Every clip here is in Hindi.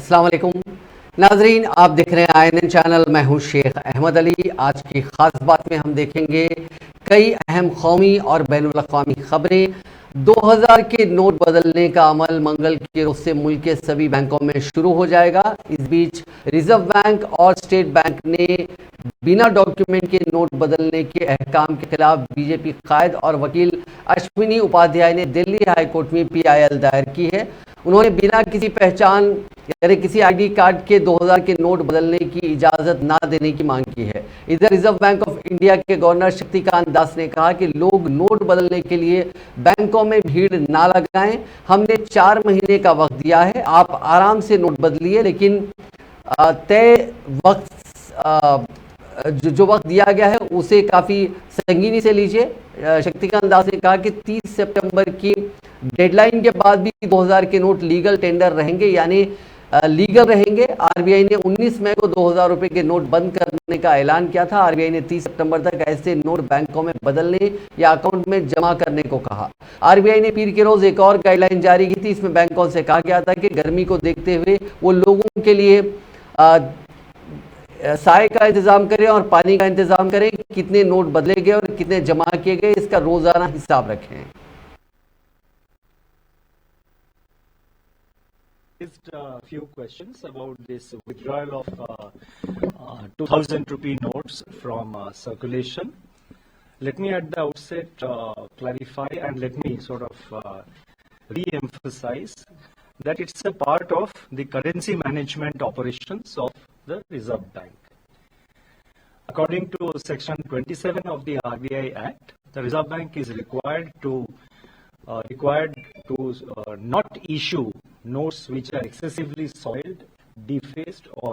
अस्सलाम वालेकुम नाजरीन, आप देख रहे हैं INN चैनल। मैं हूं शेख अहमद अली। आज की खास बात में हम देखेंगे कई अहम कौमी और बैनुल अक़वामी खबरें। 2000 के नोट बदलने का अमल मंगल के रोज से मुल्क के सभी बैंकों में शुरू हो जाएगा। इस बीच रिजर्व बैंक और स्टेट बैंक ने बिना डॉक्यूमेंट के नोट बदलने के अहकाम के खिलाफ बीजेपी कायद और वकील अश्विनी उपाध्याय ने दिल्ली हाई कोर्ट में PIL दायर की है। उन्होंने बिना किसी पहचान यानी किसी ID कार्ड के 2000 के नोट बदलने की इजाज़त ना देने की मांग की है। इधर रिजर्व बैंक ऑफ इंडिया के गवर्नर शक्तिकांत दास ने कहा कि लोग नोट बदलने के लिए बैंकों में भीड़ ना लगाएं। हमने 4 महीने का वक्त दिया है, आप आराम से नोट बदलिए, लेकिन तय वक्त जो वक्त दिया गया है उसे काफ़ी संगीनी से लीजिए। शक्तिकांत दास ने कहा कि 30 सितंबर की डेडलाइन के बाद भी 2000 के नोट लीगल टेंडर रहेंगे, यानी लीगल रहेंगे। RBI ने 19 मई को 2000 रुपए के नोट बंद करने का ऐलान किया था। RBI ने 30 सितंबर तक ऐसे नोट बैंकों में बदलने या अकाउंट में जमा करने को कहा। RBI ने पीर के रोज एक और गाइडलाइन जारी की थी। इसमें बैंकों से कहा गया था कि गर्मी को देखते हुए वो लोगों के लिए साए का इंतजाम करें और पानी का इंतजाम करें। कितने नोट बदले गए और कितने जमा किए गए, इसका रोजाना हिसाब रखें। A few questions about this withdrawal of 2000 rupee notes from circulation. Let me at the outset clarify and let me sort of re-emphasize that it's a part of the currency management operations of the Reserve Bank. According to Section 27 of the RBI Act, the Reserve Bank is required to not issue notes which are excessively soiled, defaced or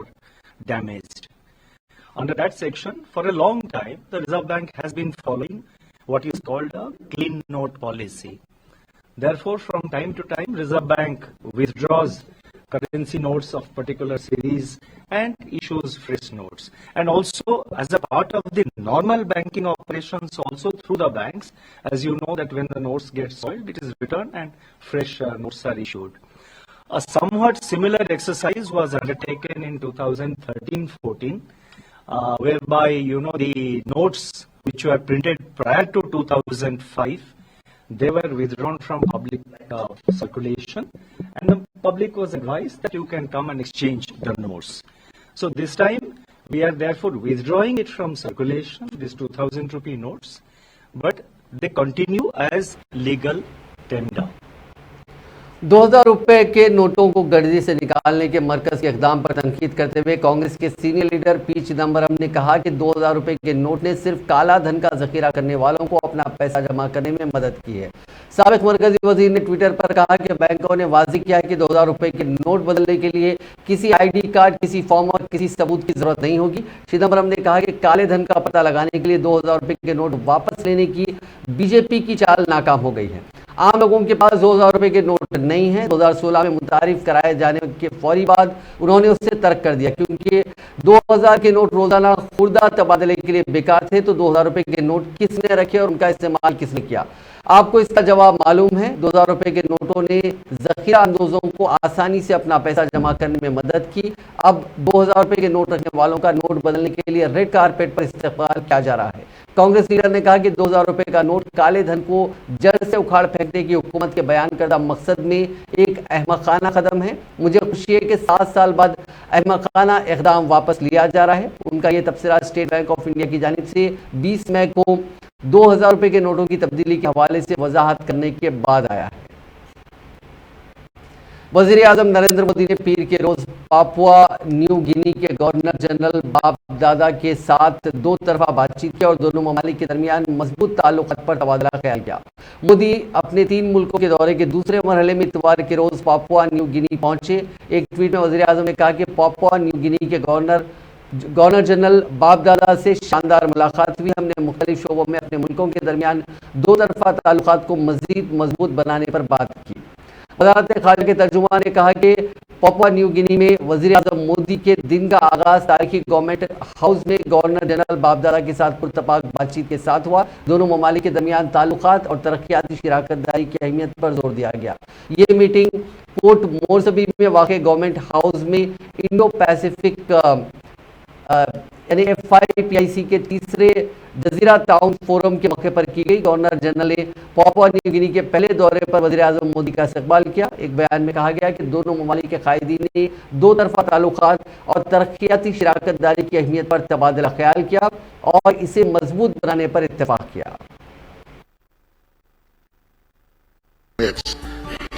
damaged. Under that section, for a long time, the Reserve Bank has been following what is called a clean note policy. Therefore, from time to time, Reserve Bank withdraws currency notes of particular series and issues fresh notes. And also, as a part of the normal banking operations also through the banks, as you know that when the notes get soiled, it is returned and fresh notes are issued. A somewhat similar exercise was undertaken in 2013-14, whereby, the notes which were printed prior to 2005, they were withdrawn from public circulation, and the public was advised that you can come and exchange the notes. So this time, we are therefore withdrawing it from circulation, these 2000 rupee notes, but they continue as legal tender. 2000 रुपए के नोटों को गर्दी से निकालने के मरकज के इक़दाम पर तनकीद करते हुए कांग्रेस के सीनियर लीडर P चिदम्बरम ने कहा कि 2000 रुपए के नोट ने सिर्फ काला धन का जखीरा करने वालों को अपना पैसा जमा करने में मदद की है। साबिक मरकजी वजीर ने ट्विटर पर कहा कि बैंकों ने वाज़ेह किया है कि 2000 रुपए के नोट बदलने के लिए किसी ID कार्ड, किसी फॉर्म और किसी सबूत की जरूरत नहीं होगी। चिदम्बरम ने कहा कि काले धन का पता लगाने के लिए 2000 रुपए के नोट वापस लेने की BJP की चाल नाकाम हो गई है। आम लोगों के पास 2000 रुपए के नोट नहीं है। 2016 में मुतारिफ कराए जाने के फौरी बाद उन्होंने उससे तर्क कर दिया, क्योंकि 2000 के नोट रोजाना खुर्दा तबादले के लिए बेकार थे। तो 2000 रुपए के नोट किसने रखे और उनका इस्तेमाल किसने किया? आपको इसका जवाब मालूम है। 2000 रुपए के नोटों ने जखीरा अंदोजों को आसानी से अपना पैसा जमा करने में मदद की। अब 2000 रुपए के नोट रखने वालों का नोट बदलने के लिए रेड कारपेट पर इस्तेमाल किया जा रहा है। कांग्रेस लीडर ने कहा कि 2000 रुपए का नोट काले धन को जड़ से उखाड़ फेंकने की हुकूमत के बयान करदा मकसद में एक अहमकाना कदम है। मुझे खुशी है कि 7 साल बाद अहमकाना इक़दाम वापस लिया जा रहा है। उनका ये तबसरा स्टेट बैंक ऑफ इंडिया की जानिब से 20 मई को 2000 रुपए के नोटों की तब्दीली के हवाले से वजाहत करने के बाद आया है। वज़ीर आज़म नरेंद्र मोदी ने पीर के रोज पापुआ न्यू गिनी के गवर्नर जनरल बापदादा के साथ 2 तरफा बातचीत की और दोनों ममालिक के दरमियान मजबूत ताल्लुकात पर तबादला ख्याल किया। मोदी अपने 3 मुल्कों के दौरे के दूसरे मरहले में इतवार के रोज पापुआ न्यू गिनी पहुंचे। एक ट्वीट में वज़ीर आज़म ने कहा कि पापुआ न्यू गिनी के गवर्नर जनरल बापदादा से शानदार मुलाकात हुई। हमने मुख्तलिफ शोबों में अपने मुल्कों के दरमियान 2 तरफा ताल्लुकात को मजीद मजबूत बनाने पर बात की। वज़ारत ख़ारिजा के तर्जुमान ने कहा कि पापुआ न्यू गिनी में वजीर आजम मोदी के दिन का आगाज तारीखी गवर्नमेंट हाउस में गवर्नर जनरल बाबदादा के साथ पुरतपाक बातचीत के साथ हुआ। दोनों ममालिक के दरमियान ताल्लुकात और तरक्याती शराकतदारी की अहमियत पर जोर दिया गया। ये मीटिंग पोर्ट मोरसबी में वाक़ गवर्नमेंट हाउस में इंडो पैसिफिक यानी FIPIC के तीसरे जजीरा टाउन फोरम के मौके पर की गई। गवर्नर जनरल ने पापुआ न्यू गिनी के पहले दौरे पर वज़ीर आज़म मोदी का इस्तकबाल किया। एक बयान में कहा गया कि दोनों ममालिक के कायदीन ने दो तरफा ताल्लुकात और तरक्याती शराकतदारी की अहमियत पर तबादला ख्याल किया और इसे मजबूत बनाने पर इत्तेफाक किया।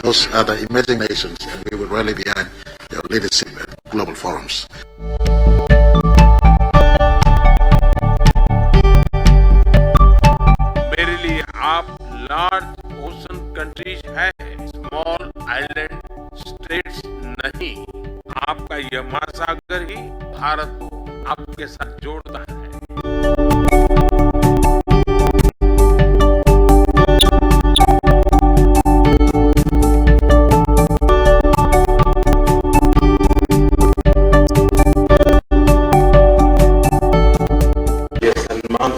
Those are the emerging nations, and we will rally behind their leadership at global forums. मेरे लिए आप लार्ज ओशन कंट्रीज हैं, स्मॉल आइलैंड स्टेट्स नहीं। आपका यह महासागर ही भारत को आपके साथ जोड़ता है।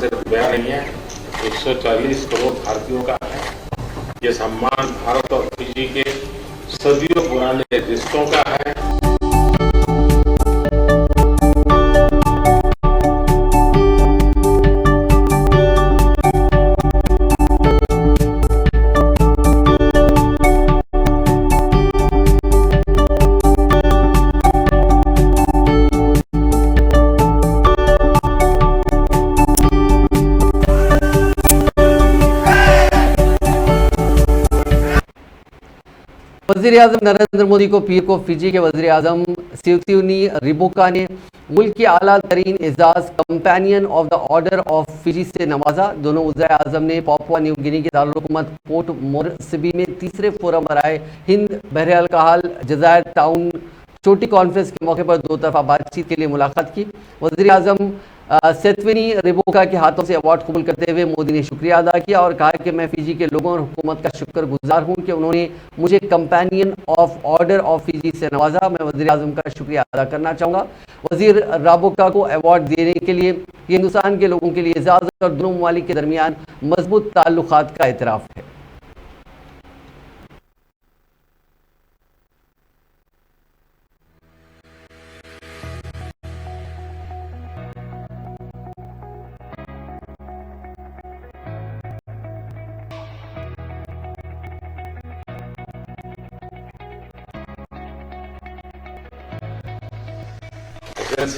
सिर्फ बयान नहीं है, 140 करोड़ भारतीयों का है। ये सम्मान भारत और फिजी के सदियों पुराने रिश्तों का है। वज़ीर आज़म नरेंद्र मोदी को पीर को फिजी के वज़ीर आज़म सियोतिनी रिबोका ने मुल्क के आला तरीन एजाज companion of the order of Fiji से नवाजा। दोनों वज़ीर आज़म ने पापुआ न्यू गिनी के दारुल-हुकूमत पोर्ट मोरसबी में तीसरे फोरम बराए हिंद बहर अल जज़ायर टाउन छोटी कॉन्फ्रेंस के मौके पर दो तरफा बातचीत के लिए मुलाकात की। वज़ीर आज़म सेतविनी रिबोका के हाथों से अवार्ड कबूल करते हुए मोदी ने शुक्रिया अदा किया और कहा कि मैं फिजी के लोगों और हुकूमत का शुक्रगुजार हूं कि उन्होंने मुझे companion of order of Fiji से नवाजा। मैं वज़ीर आज़म का शुक्रिया अदा करना चाहूँगा। वज़ीर राबोका को अवार्ड देने के लिए हिंदुस्तान के लोगों के लिए एजाज़ और दोनों ममालिक के दरमियान मजबूत ताल्लुकात का एतराफ़ है।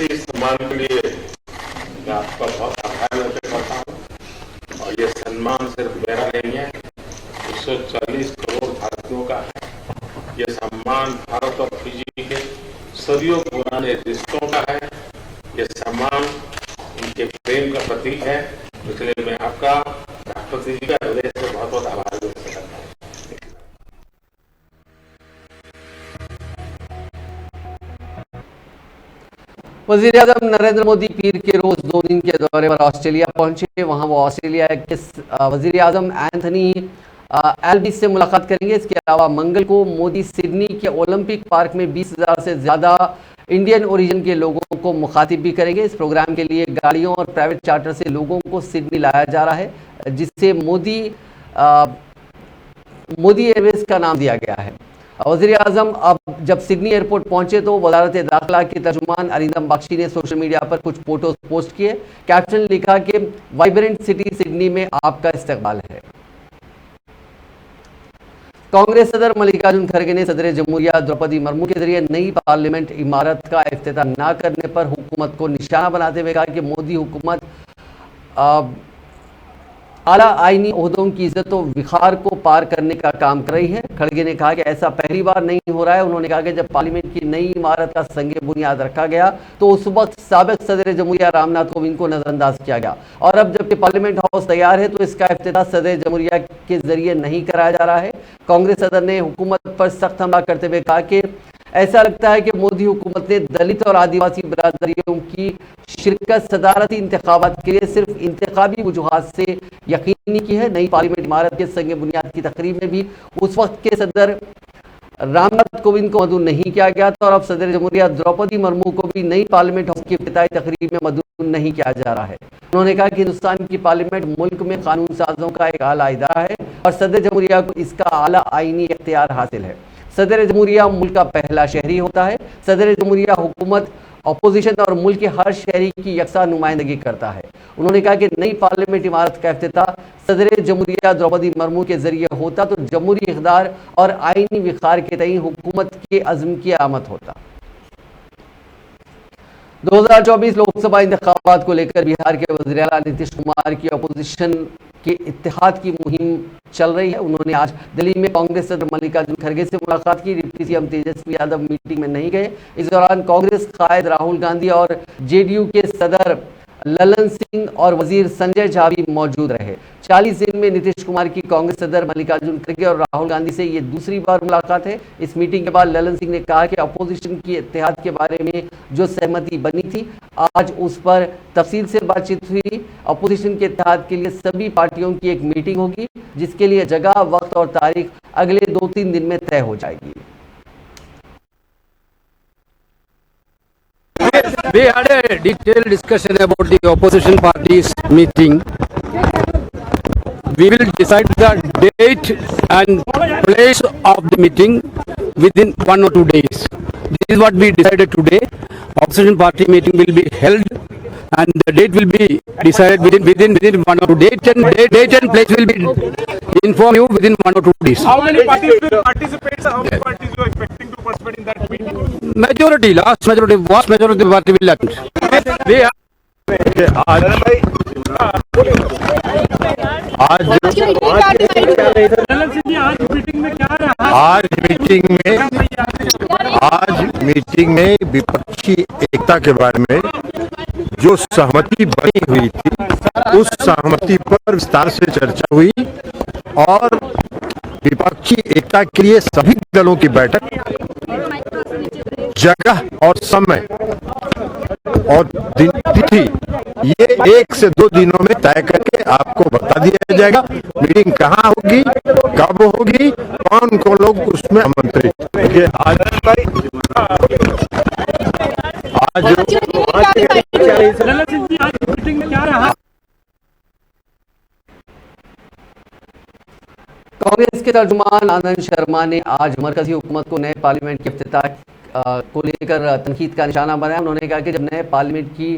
इस सम्मान के लिए मैं आपका बहुत आभार व्यक्त करता हूँ। और ये सम्मान सिर्फ मेरा नहीं है, 140 करोड़ भारतीयों का है। ये सम्मान भारत और फिजी के सदियों पुराने रिश्तों का है। ये सम्मान उनके प्रेम का प्रतीक है। इसलिए मैं आपका राष्ट्रपति जी का हृदय से बहुत बहुत आभार व्यक्त करता हूँ। वज़ीर आज़म नरेंद्र मोदी पीर के रोज 2 दिन के दौरे पर ऑस्ट्रेलिया पहुंचे। वहां वो ऑस्ट्रेलिया के वज़ीर आज़म एंथनी एल्बनीज़ से मुलाकात करेंगे। इसके अलावा मंगल को मोदी सिडनी के ओलंपिक पार्क में 20,000 से ज़्यादा इंडियन ओरिजिन के लोगों को मुखातिब भी करेंगे। इस प्रोग्राम के लिए गाड़ियों और प्राइवेट चार्टर से लोगों को सिडनी लाया जा रहा है, जिससे मोदी एयरवेज का नाम दिया गया है। वज़ीर आज़म अब जब सिडनी एयरपोर्ट पहुंचे तो वज़ारत दाखिला के तर्जुमान अरिंदम बख्शी ने सोशल मीडिया पर कुछ फोटोज पोस्ट किए। कैप्शन लिखा कि वाइब्रेंट सिटी सिडनी में आपका इस्तकबाल है। कांग्रेस सदर मल्लिकार्जुन खड़गे ने सदर जमहूरिया द्रौपदी मुर्मू के जरिए नई पार्लियामेंट इमारत का इफ्तिताह न करने पर हुकूमत को निशाना बनाते हुए कहा कि मोदी हुकूमत आला आईनी ओहदों की इज्जत और विखार को पार करने का काम कर रही है। खड़गे ने कहा कि ऐसा पहली बार नहीं हो रहा है। उन्होंने कहा कि जब पार्लियामेंट की नई इमारत का संगे बुनियाद रखा गया तो उस वक्त साबिक सदर जमहूरिया रामनाथ कोविंद को नजरअंदाज किया गया और अब जबकि पार्लियामेंट हाउस तैयार है तो इसका इफ्तिताह सदर जमहूरिया के जरिए नहीं कराया जा रहा है। कांग्रेस सदर ने हुकूमत पर सख्त हमला करते हुए कहा कि ऐसा लगता है कि मोदी हुकूमत ने दलित और आदिवासी बिरादरियों की शिरकत सदारती इंतखाबात के लिए सिर्फ इंतखाबी वजूहात से यकीनी की है। नई पार्लियामेंट इमारत के संग बुनियाद की तकरीब में भी उस वक्त के सदर रामनाथ कोविंद को मधु नहीं किया गया था और अब सदर जमहूरिया द्रौपदी मुर्मू को भी नई पार्लियामेंट हाउस की इफ्तिताई तकरीब में मधु नहीं किया जा रहा है। उन्होंने कहा कि हिंदुस्तान की पार्लियामेंट मुल्क में कानून साजों का एक आला इदारा है और सदर जमहूरिया को इसका आला आईनी इख्तियार हासिल है। सदर जमहूरिया मुल्क का पहला शहरी होता है। सदर जमहूरिया हुकूमत, अपोजिशन और मुल्क के हर शहरी की यकसा नुमाइंदगी करता है। उन्होंने कहा कि नई पार्लियामेंट इमारत का इफ्तिताह सदर जमहूरिया द्रौपदी मुर्मू के जरिए होता तो जमहूरी इक़्तिदार और आईनी विखार के तई हुकूमत के अज़्म की आमद होता। 2024 लोकसभा इंतखाबात को लेकर बिहार के वज़ीर आला नीतीश कुमार की अपोजिशन के इत्तेहाद की मुहिम चल रही है। उन्होंने आज दिल्ली में कांग्रेस सदर मल्लिकार्जुन खड़गे से मुलाकात की। Deputy CM Tejashwi Yadav meeting में नहीं गए। इस दौरान कांग्रेस कायद राहुल गांधी और जेडीयू के सदर ललन सिंह और वजीर संजय झा भी मौजूद रहे। 40 दिन में नीतीश कुमार की कांग्रेस सदर मल्लिकार्जुन खड़गे और राहुल गांधी से ये दूसरी बार मुलाकात है। इस मीटिंग के बाद ललन सिंह ने कहा कि अपोजिशन की इत्तेहाद के बारे में जो सहमति बनी थी, आज उस पर तफसील से बातचीत हुई। अपोजिशन के इत्तेहाद के लिए सभी पार्टियों की एक मीटिंग होगी, जिसके लिए जगह, वक्त और तारीख अगले 2-3 दिन में तय हो जाएगी। We had a detailed discussion about the opposition parties meeting. We will decide the date and place of the meeting within 1 or 2 days. This is what we decided today. Opposition party meeting will be held and the date will be decided within 1 or 2 days, and date and place will be informed you within 1 or 2 days. How many parties will participate? How many parties you are expecting to participate in that meeting? Majority, vast majority of the party will attend. We आज मीटिंग में विपक्षी एकता के बारे में जो सहमति बनी हुई थी, उस सहमति पर विस्तार से चर्चा हुई और विपक्षी एकता के लिए सभी दलों की बैठक, जगह और समय और तिथि ये 1 से 2 दिनों में तय करके आपको बता दिया जाएगा। मीटिंग कहाँ होगी, कब होगी, कौन कौन लोग उसमें आमंत्रित। कांग्रेस के तर्जुमान आनंद शर्मा ने आज मरकजी हुकूमत को नए पार्लियामेंट के इफ्तिताह को लेकर तनकीद का निशाना बनाया। उन्होंने कहा कि जब नए पार्लियामेंट की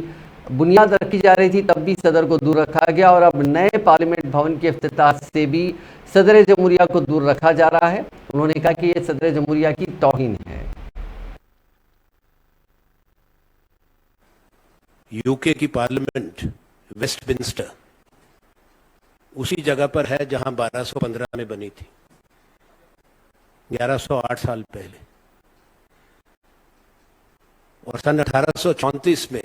बुनियाद रखी जा रही थी तब भी सदर को दूर रखा गया और अब नए पार्लियामेंट भवन के इफ्तिताह से भी सदर जमहूरिया को दूर रखा जा रहा है। उन्होंने कहा कि यह सदर जमहूरिया की तौहीन है। यूके की पार्लियामेंट वेस्टमिंस्टर उसी जगह पर है जहां 1215 में बनी थी, 1108 साल पहले, और सन 1834 में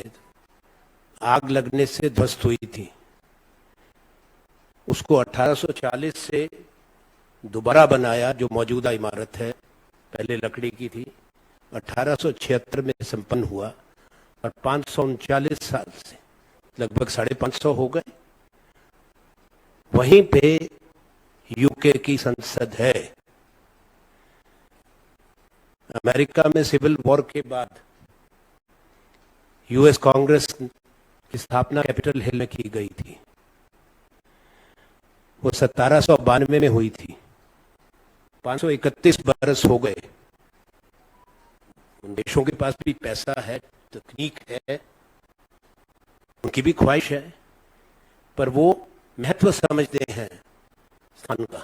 आग लगने से ध्वस्त हुई थी। उसको 1840 से दोबारा बनाया, जो मौजूदा इमारत है, पहले लकड़ी की थी, 1876 में संपन्न हुआ और 539 साल से लगभग 550 हो गए। वहीं पे यूके की संसद है। अमेरिका में सिविल वॉर के बाद यूएस कांग्रेस की स्थापना कैपिटल हिल में की गई थी। वो 1792 में हुई थी। 531 बरस हो गए। उन देशों के पास भी पैसा है, तकनीक है, उनकी भी ख्वाहिश है, पर वो महत्व समझते हैं स्थान का।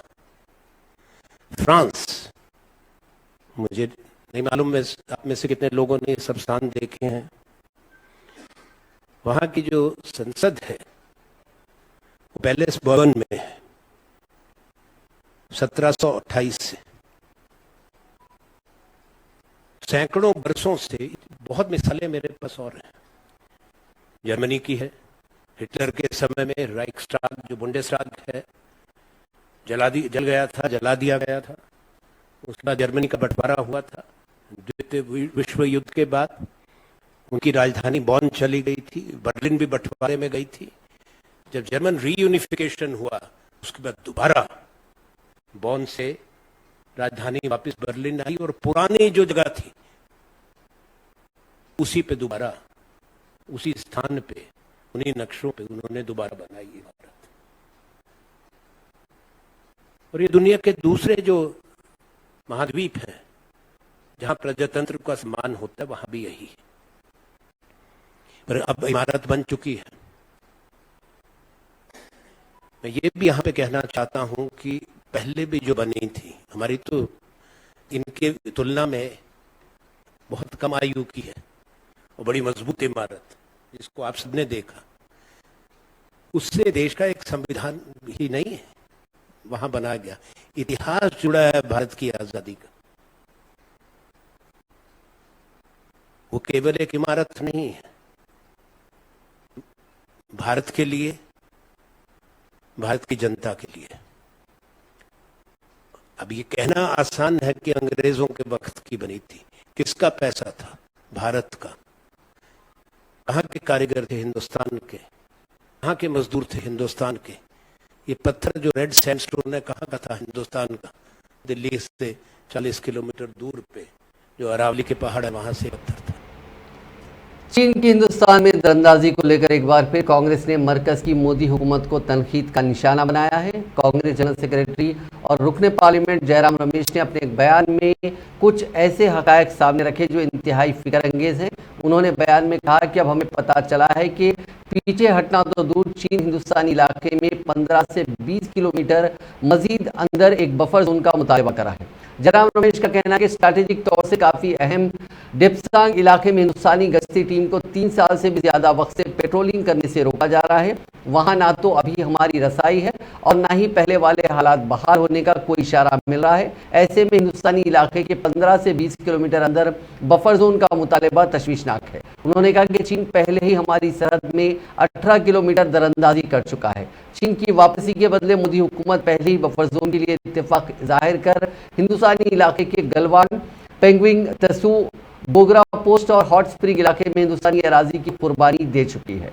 फ्रांस, मुझे नहीं मालूम मैं आप में से कितने लोगों ने सब स्थान देखे हैं। वहां की जो संसद है वो पैलेस बर्बन में है, 1728 से। सैकड़ों बरसों से बहुत मिसालें मेरे पास और हैं। जर्मनी की है, हिटलर के समय में राइक्सटाग, जो बुंडेसटाग है, जल गया था, जला दिया गया था। उसके बाद जर्मनी का बंटवारा हुआ था। द्वितीय विश्व युद्ध के बाद उनकी राजधानी बॉन चली गई थी, बर्लिन भी बंटवारे में गई थी। जब जर्मन रीयूनिफिकेशन हुआ उसके बाद दोबारा बॉन से राजधानी वापस बर्लिन आई और पुरानी जो जगह थी उसी पे दोबारा, उसी स्थान पे, उन्हीं नक्शों पे उन्होंने दोबारा बनाई ये भारत। और ये दुनिया के दूसरे जो महाद्वीप हैं जहां प्रजातंत्र का सम्मान होता है वहां भी यही है। पर अब इमारत बन चुकी है। मैं ये भी यहां पे कहना चाहता हूं कि पहले भी जो बनी थी हमारी, तो इनके तुलना में बहुत कम आयु की है और बड़ी मजबूत इमारत जिसको आप सबने देखा। उससे देश का एक संविधान ही नहीं है वहां बनाया गया, इतिहास जुड़ा है भारत की आजादी का। वो केवल एक इमारत नहीं है, भारत के लिए, भारत की जनता के लिए। अब ये कहना आसान है कि अंग्रेजों के वक्त की बनी थी। किसका पैसा था? भारत का। कहाँ के कारीगर थे? हिंदुस्तान के। कहाँ के मजदूर थे? हिंदुस्तान के। ये पत्थर जो रेड सैंडस्टोन है कहाँ का था? हिंदुस्तान का। दिल्ली से 40 किलोमीटर दूर पे जो अरावली के पहाड़ है वहां से पत्थर था। चीन की हिंदुस्तान में दरअंदाजी को लेकर एक बार फिर कांग्रेस ने मरकज की मोदी हुकूमत को तनकीद का निशाना बनाया है। कांग्रेस जनरल सेक्रेटरी और रुकने पार्लियामेंट जयराम रमेश ने अपने एक बयान में कुछ ऐसे हकायक सामने रखे जो इंतहाई फिक्र अंगेज हैं। उन्होंने बयान में कहा कि अब हमें पता चला है कि पीछे हटना तो दूर, चीन हिंदुस्तानी इलाके में 15 से 20 किलोमीटर मजीद अंदर एक बफर जोन का मुतालबा करा है। जयराम रमेश का कहना है कि स्ट्रैटेजिक तौर से काफ़ी अहम डिप्सांग इलाके में हिंदुस्तानी गश्ती टीम को 3 साल से भी ज़्यादा वक्त से पेट्रोलिंग करने से रोका जा रहा है। वहाँ ना तो अभी हमारी रसाई है और ना ही पहले वाले हालात बहाल होने का कोई इशारा मिल रहा है। ऐसे में हिंदुस्तानी इलाके के 15 से 20 किलोमीटर अंदर बफर जोन का मुतालबा तशवीशनाक है। उन्होंने कहा कि चीन पहले ही हमारी सरहद में 18 किलोमीटर दरअंदाजी कर चुका है। चीन की वापसी के बदले मोदी हुकूमत पहले ही बफर जोन के लिए इत्तेफाक जाहिर कर हिंदुस्तानी इलाके के गलवान, पेंगुइंग, तसू, बोगरा पोस्ट और हॉट स्प्रिंग इलाके में हिंदुस्तानी अराजी की कुर्बानी दे चुकी है।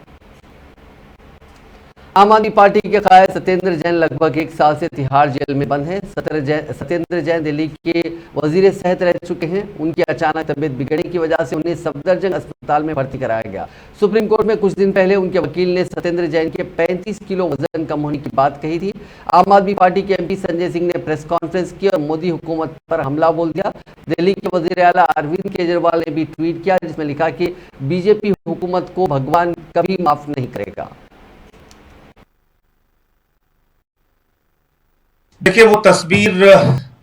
आम आदमी पार्टी के कायद सत्येंद्र जैन लगभग 1 साल से तिहाड़ जेल में बंद हैं। सत्येंद्र जैन दिल्ली के वजीर सेहत रह चुके हैं। उनकी अचानक तबीयत बिगड़ने की वजह से उन्हें सफदरजंग अस्पताल में भर्ती कराया गया। सुप्रीम कोर्ट में कुछ दिन पहले उनके वकील ने सत्येंद्र जैन के 35 किलो वजन कम होने की बात कही थी। आम आदमी पार्टी के MP संजय सिंह ने प्रेस कॉन्फ्रेंस की और मोदी हुकूमत पर हमला बोल दिया। दिल्ली के वजीर आला अरविंद केजरीवाल ने भी ट्वीट किया जिसमें लिखा कि बीजेपी हुकूमत को भगवान कभी माफ नहीं करेगा। देखिए, वो तस्वीर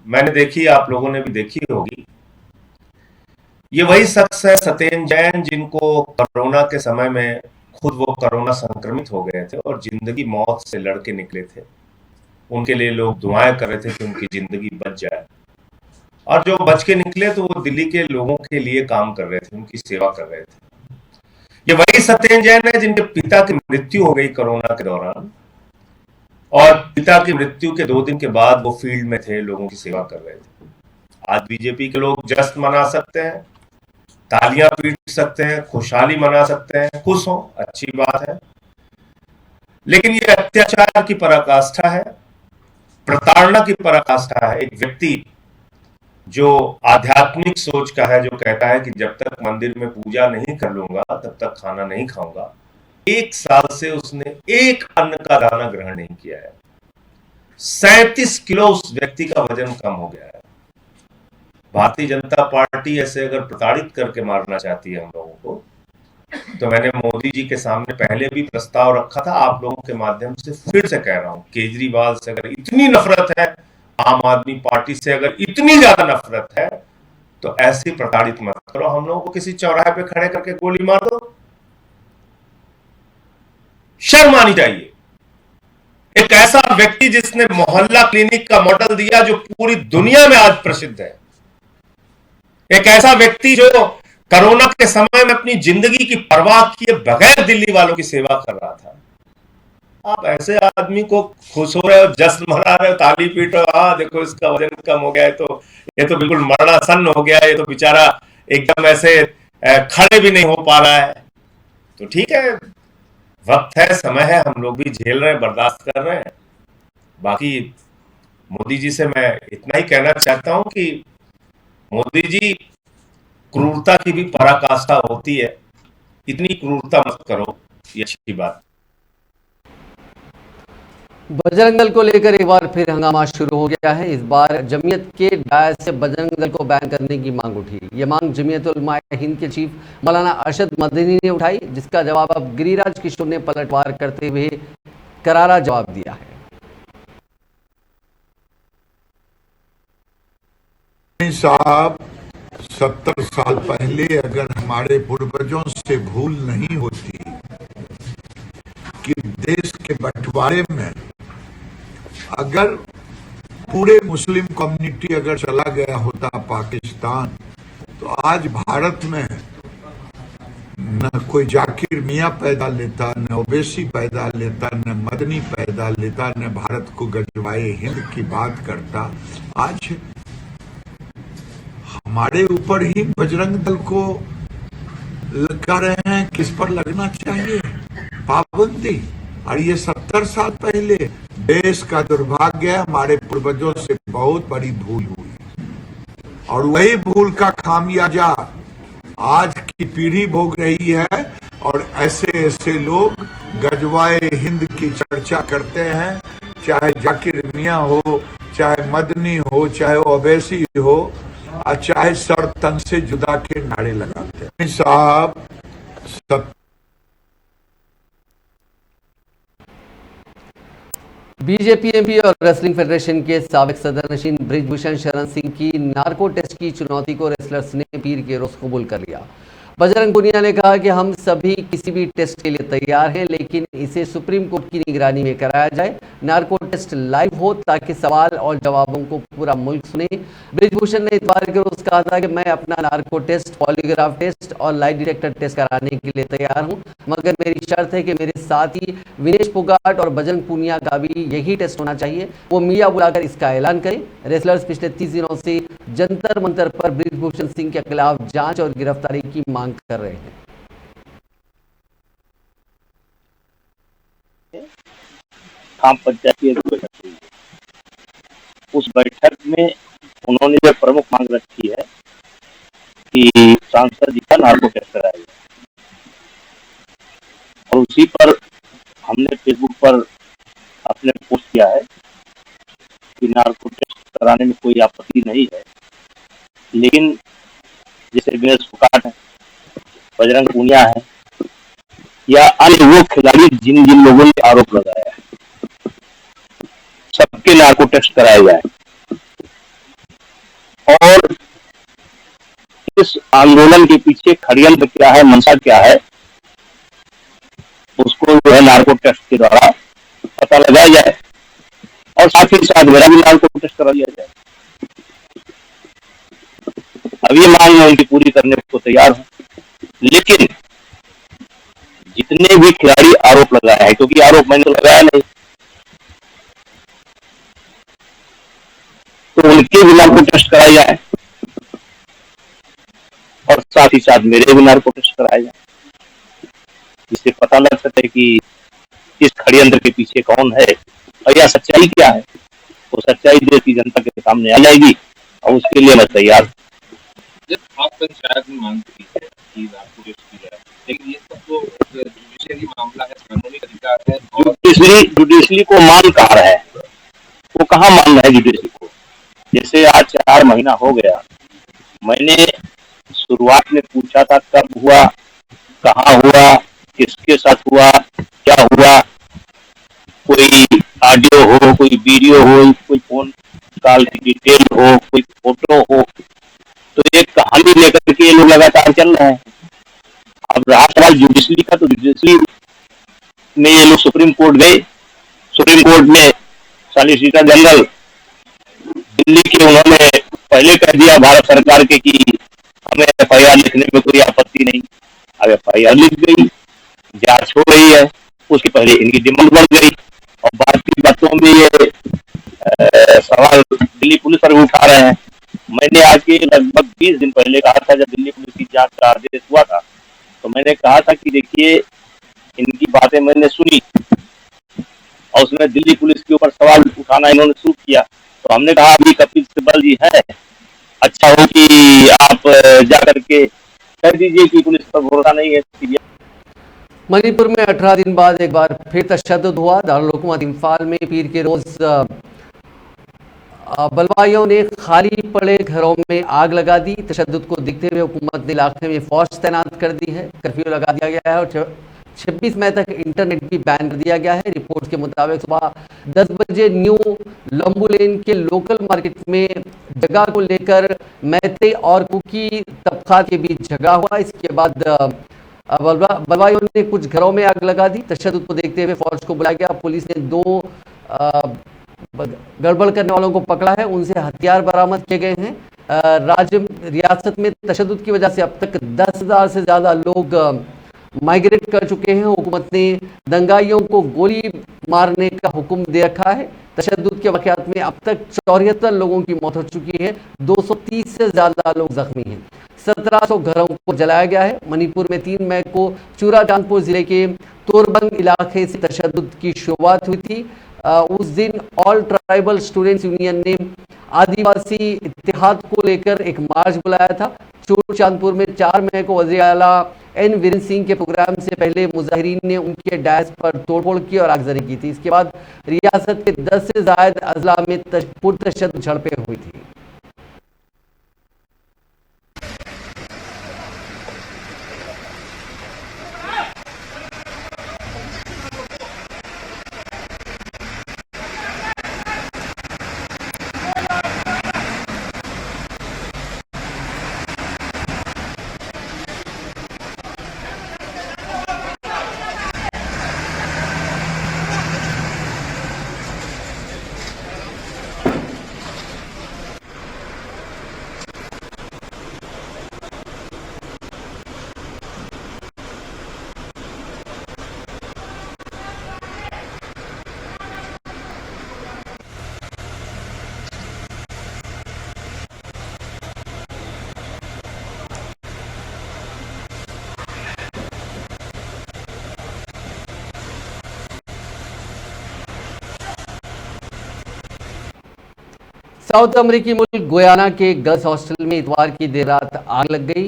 मैंने देखी, आप लोगों ने भी देखी होगी। ये वही शख्स है सत्येंद्र जैन जिनको कोरोना के समय में खुद वो कोरोना संक्रमित हो गए थे और जिंदगी मौत से लड़के निकले थे। उनके लिए लोग दुआएं कर रहे थे कि उनकी जिंदगी बच जाए, और जो बच के निकले तो वो दिल्ली के लोगों के लिए काम कर रहे थे, उनकी सेवा कर रहे थे। ये वही सत्येंद्र जैन है जिनके पिता की मृत्यु हो गई कोरोना के दौरान, और पिता की मृत्यु के 2 दिन के बाद वो फील्ड में थे, लोगों की सेवा कर रहे थे। आज बीजेपी के लोग जश्न मना सकते हैं, तालियां पीट सकते हैं, खुशहाली मना सकते हैं, खुश हो, अच्छी बात है। लेकिन ये अत्याचार की पराकाष्ठा है, प्रताड़ना की पराकाष्ठा है। एक व्यक्ति जो आध्यात्मिक सोच का है, जो कहता है कि जब तक मंदिर में पूजा नहीं कर लूंगा तब तक खाना नहीं खाऊंगा, 1 साल से उसने एक अन्न का दाना ग्रहण नहीं किया है। 37 किलो उस व्यक्ति का वजन कम हो गया है। भारतीय जनता पार्टी ऐसे अगर प्रताड़ित करके मारना चाहती है हम लोगों को, तो मैंने मोदी जी के सामने पहले भी प्रस्ताव रखा था, आप लोगों के माध्यम से फिर से कह रहा हूं, केजरीवाल से अगर इतनी नफरत है, आम आदमी पार्टी से अगर इतनी ज्यादा नफरत है, तो ऐसी प्रताड़ित मत करो। हम लोगों को किसी चौराहे पे खड़े करके गोली मार दो, शर्म आनी चाहिए। एक ऐसा व्यक्ति जिसने मोहल्ला क्लिनिक का मॉडल दिया जो पूरी दुनिया में आज प्रसिद्ध है, एक ऐसा व्यक्ति जो कोरोना के समय में अपनी जिंदगी की परवाह किए बगैर दिल्ली वालों की सेवा कर रहा था। आप ऐसे आदमी को खुश हो रहे हो, जश्न मना रहे हो, ताली पीट रहे हो, हाँ देखो इसका वजन कम हो गया है, तो ये तो बिल्कुल मरणासन्न हो गया है, ये तो बेचारा एकदम ऐसे खड़े भी नहीं हो पा रहा है। तो ठीक है, वक्त है, समय है, हम लोग भी झेल रहे हैं, बर्दाश्त कर रहे हैं। बाकी मोदी जी से मैं इतना ही कहना चाहता हूं कि मोदी जी, क्रूरता की भी पराकाष्ठा होती है, इतनी क्रूरता मत करो, ये अच्छी बात। बजरंग दल को लेकर एक बार फिर हंगामा शुरू हो गया है। इस बार जमीयत के डायस से बजरंग दल को बैन करने की मांग उठी। ये मांग जमीयत उलमा हिंद के चीफ मौलाना अरशद मदनी ने उठाई, जिसका जवाब अब गिरिराज किशोर ने पलटवार करते हुए करारा जवाब दिया है। साहब, 70 साल पहले अगर हमारे पूर्वजों से भूल नहीं होती कि देश के बंटवारे में अगर पूरे मुस्लिम कम्युनिटी अगर चला गया होता पाकिस्तान, तो आज भारत में न कोई जाकिर मियां पैदा लेता, न ओवैसी पैदा लेता, न मदनी पैदा लेता, न भारत को गजवाए हिंद की बात करता। आज हमारे ऊपर ही बजरंग दल को लगा रहे हैं, किस पर लगना चाहिए पाबंदी। और ये 70 साल पहले देश का दुर्भाग्य है, हमारे पूर्वजों से बहुत बड़ी भूल हुई और वही भूल का खामियाजा आज की पीढ़ी भोग रही है। और ऐसे ऐसे लोग गजवाए हिंद की चर्चा करते हैं, चाहे जाकिर मियां हो, चाहे मदनी हो, चाहे ओवैसी हो, और चाहे सर तन से जुदा के नारे लगाते हैं। साहब, बीजेपी एमपी और रेसलिंग फेडरेशन के साबिक सदर नशीन ब्रिजभूषण शरण सिंह की नार्को टेस्ट की चुनौती को रेसलर्स ने पीर के रोज कबूल कर लिया। बजरंग पुनिया ने कहा कि हम सभी किसी भी टेस्ट के लिए तैयार हैं, लेकिन इसे सुप्रीम कोर्ट की निगरानी में कराया जाए। नार्को टेस्ट लाइव हो ताकि सवाल और जवाबों को पूरा मुल्क सुने। ब्रिजभूषण ने इतवार के रोज कहा था कि मैं अपना नार्को टेस्ट, पॉलीग्राफ टेस्ट और लाइट डिटेक्टर टेस्ट कराने के लिए तैयार हूं, मगर मेरी शर्त है कि मेरे साथी विनेश फोगाट और बजरंग पुनिया का भी यही टेस्ट होना चाहिए। वो मीडिया बुलाकर इसका ऐलान करें। रेसलर्स पिछले 30 दिनों से जंतर मंतर पर ब्रिजभूषण सिंह के खिलाफ जांच और गिरफ्तारी की मांग कर रहे हैं। ग्राम पंचायत की बैठक हुई, उस बैठक में उन्होंने जो प्रमुख मांग रखी है कि सांसद जी का नार्को टेस्ट कराया जाए, और उसी पर हमने फेसबुक पर अपने पोस्ट किया है कि नार्को टेस्ट कराने में कोई आपत्ति नहीं है, लेकिन जैसे विनेश फोगाट है, बजरंग पुनिया है या अन्य वो खिलाड़ी जिन जिन लोगों ने आरोप लगाया है, सबके नार्को टेस्ट कराया जाए। और इस आंदोलन के पीछे षड्यंत्र क्या है, मंशा क्या है, उसको जो है नार्को टेस्ट के द्वारा पता लगाया जाए और साथ ही साथ मेरा भी नार्को टेस्ट करा दिया जाए। अब ये मांग मैं उनकी पूरी करने को तैयार हूं, लेकिन जितने भी खिलाड़ी आरोप लगाए हैं, क्योंकि आरोप मैंने तो लगाया नहीं, तो उनके भी नार्को टेस्ट कराया जाए और साथ ही साथ मेरे भी नार्को टेस्ट कराया जाए, जिससे पता लग सके कि इस षड्यंत्र के पीछे कौन है और या सच्चाई क्या है। वो सच्चाई देश की जनता के सामने आ जाएगी और उसके लिए मैं तैयार हूं। आप पंचायत में मांग की है कि नार्को टेस्ट की जाए, लेकिन ये सब तो जुडिशियरी मामला है, कानूनी अधिकार है। जुडिशरी को मान कहा है, वो कहाँ मान रहा है जुडिशरी को। जैसे आज 4 महीना हो गया, मैंने शुरुआत में पूछा था कब हुआ, कहाँ हुआ, किसके साथ हुआ, क्या हुआ, कोई ऑडियो हो, कोई वीडियो हो, कोई फोन कॉल की डिटेल हो, कोई फोटो हो, तो एक कहानी लेकर के ये लोग लगातार चल रहे हैं। अब रहा सवाल जुडिशरी का, तो जुडिशरी में ये लोग सुप्रीम कोर्ट गए, सुप्रीम कोर्ट में सॉलिसिटर जनरल दिल्ली के, उन्होंने पहले कह दिया भारत सरकार के कि हमें FIR लिखने में कोई आपत्ति नहीं। अब FIR लिख गई, जांच हो रही है, उसके पहले इनकी डिमांड बढ़ गई और बात की बातों में ये सवाल दिल्ली पुलिस पर उठा रहे हैं। मैंने आज के लगभग 20 दिन पहले कहा था, जब दिल्ली पुलिस की जांच का आदेश हुआ था, तो मैंने कहा था कि देखिए इनकी बातें मैंने सुनी और उसमें दिल्ली पुलिस के ऊपर सवाल उठाना इन्होंने शुरू किया तो हमने कहा अभी कपिल सिब्बल जी है, अच्छा हो कि आप जा करके कह दीजिए कि पुलिस पर भरोसा नहीं है। मणिपुर में 18 दिन बाद एक बार फिर तशद्दुद हुआ। दारुल हुकूमत इम्फाल में पीर के रोज बलवाइयों ने खाली पड़े घरों में आग लगा दी। तशद्दुद को देखते हुए हुकूमत ने इलाके में फौज तैनात कर दी है, कर्फ्यू लगा दिया गया है और 26 मई तक इंटरनेट भी बैन कर दिया गया है। रिपोर्ट के मुताबिक सुबह 10 बजे न्यू लंबू लेन के लोकल मार्केट में जगह को लेकर मैते और कुकी तबका के बीच झगड़ा हुआ। इसके बाद बलवाइयों ने कुछ घरों में आग लगा दी। तशद्दुद को देखते हुए फौज को बुलाया गया। पुलिस ने 2 गड़बड़ करने वालों को पकड़ा है, उनसे हथियार बरामद किए गए हैं। रियासत में तशद्दुद की वजह से अब तक 10,000 से ज़्यादा लोग माइग्रेट कर चुके हैं। हुकूमत ने दंगाइयों को गोली मारने का हुक्म दे रखा है। तशद्दुद के वाक़यात में अब तक 74 लोगों की मौत हो चुकी है, 230 से ज़्यादा लोग जख्मी हैं। 1700 घरों को जलाया गया है। मणिपुर में 3 मई को चूराचांदपुर जिले के तोरबंग इलाके से तशद्दुद की शुरुआत हुई थी। उस दिन ऑल ट्राइबल स्टूडेंट्स यूनियन ने आदिवासी इत्तेहाद को लेकर एक मार्च बुलाया था। चूराचांदपुर में 4 मई को वज़ीर आला एन वीरेंद्र सिंह के प्रोग्राम से पहले मुजाहिरीन ने उनके डायस पर तोड़फोड़ की और आगजनी की थी। इसके बाद रियासत के 10 से ज़ायद अजला में पुरतशद्दुद झड़पें हुई थी। साउथ अमेरिकी मुल्क गुयाना के गर्ल्स हॉस्टल में इतवार की देर रात आग लग गई।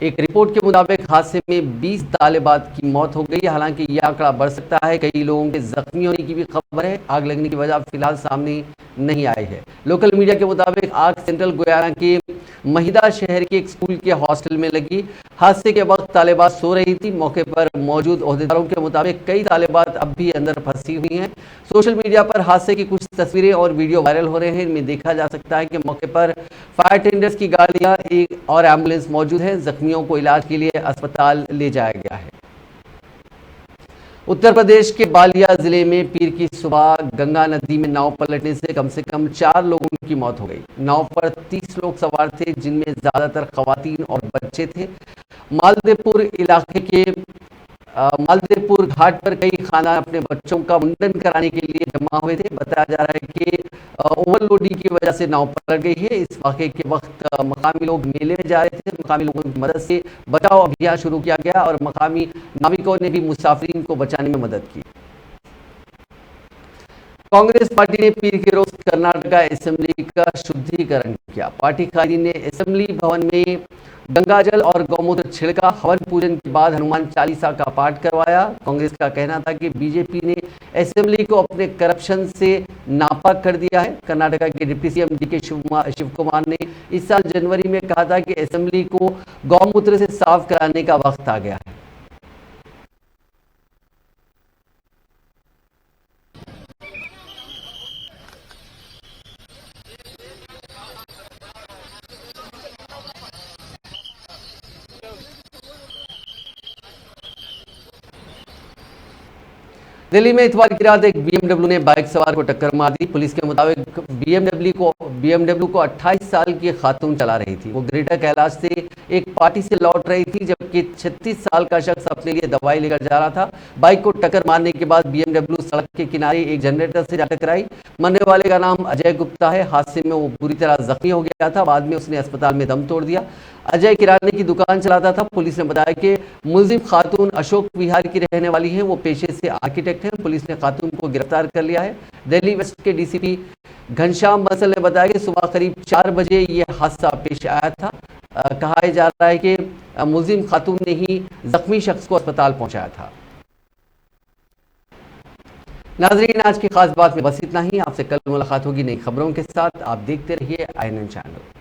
एक रिपोर्ट के मुताबिक हादसे में 20 तालिबात की मौत हो गई। हालांकि यह आंकड़ा बढ़ सकता है। कई लोगों के जख्मी होने की भी खबर है। आग लगने की वजह फिलहाल सामने नहीं आई है। लोकल मीडिया के मुताबिक आग सेंट्रल गुयाना के महिदा शहर के एक स्कूल के हॉस्टल में लगी। हादसे के वक्त तालिबात सो रही थी। मौके पर मौजूद ओहदेदारों के मुताबिक कई तालिबात अब भी अंदर फंसी हुई हैं। सोशल मीडिया पर हादसे की कुछ तस्वीरें और वीडियो वायरल हो रहे हैं। इनमें देखा जा सकता है कि मौके पर फायर टेंडर्स की गाड़ियां और एम्बुलेंस मौजूद है। जख्मियों को इलाज के लिए अस्पताल ले जाया गया है। उत्तर प्रदेश के बालिया जिले में पीर की सुबह गंगा नदी में नाव पलटने से कम 4 लोगों की मौत हो गई। नाव पर 30 लोग सवार थे, जिनमें ज्यादातर खवातीन और बच्चे थे। मालदेपुर इलाके के मालदेपुर घाट पर कई खानदान अपने बच्चों का मुंडन कराने के लिए जमा हुए थे। बताया जा रहा है कि ओवरलोडिंग की वजह से नाव पलट गई है। इस वाक़े के वक्त मकामी लोग मेले में जा रहे थे। मकामी लोगों की मदद से बचाव अभियान शुरू किया गया और मकामी नाविकों ने भी मुसाफिरीन को बचाने में मदद की। कांग्रेस पार्टी ने पीर के रोज कर्नाटका असेंबली का शुद्धिकरण किया। पार्टी कायदीन ने असेंबली भवन में गंगाजल और गौमूत्र छिड़का। हवन पूजन के बाद हनुमान चालीसा का पाठ करवाया। कांग्रेस का कहना था कि बीजेपी ने असेंबली को अपने करप्शन से नापाक कर दिया है। कर्नाटका के deputy CM DK Shivakumar ने इस साल जनवरी में कहा था कि असेंबली को गौमूत्र से साफ कराने का वक्त आ गया है। दिल्ली में इतवार की रात एक बीएमडब्ल्यू ने बाइक सवार को टक्कर मार दी। पुलिस के मुताबिक बीएमडब्ल्यू को 28 साल की खातून चला रही थी। वो ग्रेटर कैलाश से एक पार्टी से लौट रही थी, जबकि 36 साल का शख्स अपने लिए दवाई लेकर जा रहा था। बाइक को टक्कर मारने के बाद बीएमडब्ल्यू सड़क के किनारे एक जनरेटर से जा टकराई। मरने वाले का नाम अजय गुप्ता है। हादसे में वो बुरी तरह जख्मी हो गया था। बाद में उसने अस्पताल में दम तोड़ दिया। अजय किराने की दुकान चलाता था। पुलिस ने बताया कि मुलजिम खातून अशोक विहार की रहने वाली है। वो पेशे से आर्किटेक्ट हैं। पुलिस ने खातून को गिरफ्तार कर लिया है। दिल्ली वेस्ट के डीसीपी घनश्याम बंसल ने बताया कि सुबह करीब 4 बजे ये हादसा पेश आया था। कहा जा रहा है कि मुलजिम खातून ने ही जख्मी शख्स को अस्पताल पहुंचाया था। नाजरीन, आज की खास बात में बस इतना ही। आपसे कल मुलाकात होगी नई खबरों के साथ। आप देखते रहिए INN चैनल।